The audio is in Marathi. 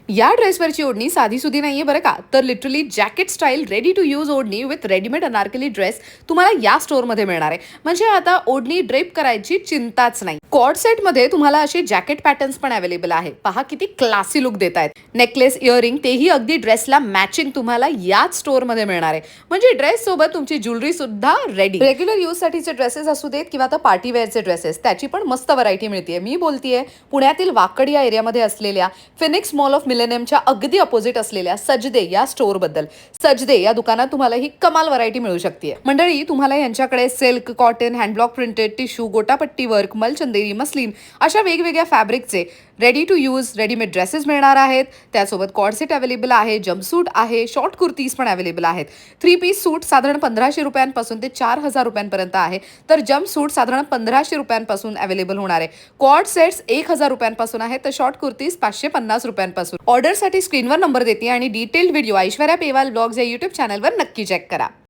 या ड्रेसवरची ओढणी साधीसुधी नाहीये बरं का, तर literally jacket style ready to use ओढणी विथ रेडीमेड अनारकली ड्रेस तुम्हाला या स्टोअरमध्ये मिळणार आहे. म्हणजे आता ओढणी ड्रेप करायची चिंताच नाही. कॉर्ड सेटमध्ये तुम्हाला असे जॅकेट पॅटर्न्स पण अवेलेबल आहे. पहा किती क्लासी लुक देत आहेत. नेकलेस, इयरिंग तेही अगदी ड्रेसला मॅचिंग तुम्हाला याच स्टोअरमध्ये मिळणार आहे. म्हणजे ड्रेस सोबत तुमची ज्वेलरी सुद्धा रेडी. रेग्युलर यूज साठीचे ड्रेसेस असू देत किंवा आता पार्टी वेअरचे ड्रेसेस, त्याची पण मस्त व्हरायटी मिळते. मी बोलतीये पुण्यातील वाकड या एरियामध्ये असलेल्या फिनिक्स मॉल ऑफ मिलेनियमच्या अगदी अपोजिट असलेल्या सजदे या स्टोअर बद्दल. सजदे या दुकानात तुम्हाला ही कमाल व्हरायटी मिळू शकते. मंडळी, तुम्हाला यांच्याकडे silk, cotton, hand block printed, tissue, गोटापट्टी वर्क, मलचंदेरी, मस्लिन अशा वेगवेगळ्या फॅब्रिकचे ready to use readymade dresses मिळणार आहेत. त्यासोबत कॉर्डसेट अवेलेबल आहे, जम्पसूट आहे, शॉर्ट कुर्तीज पण अवेलेबल आहेत. 3 पीस सूट साधारण 1500 रुपयांपासून ते 4000 रुपयांपर्यंत आहे, तर जम्प सूट साधारण 1500 रुपयांपासून अवेलेबल होणार आहे. कॉर्ड सेट्स 1000 रुपयांपासून आहेत, तर शॉर्ट कुर्तीज 550 रुपयांपासून. ऑर्डरसाठी स्क्रीनवर नंबर देते आणि detailed video Aishwarya Pewal blogs या यूट्यूब चॅनलवर नक्की चेक करा.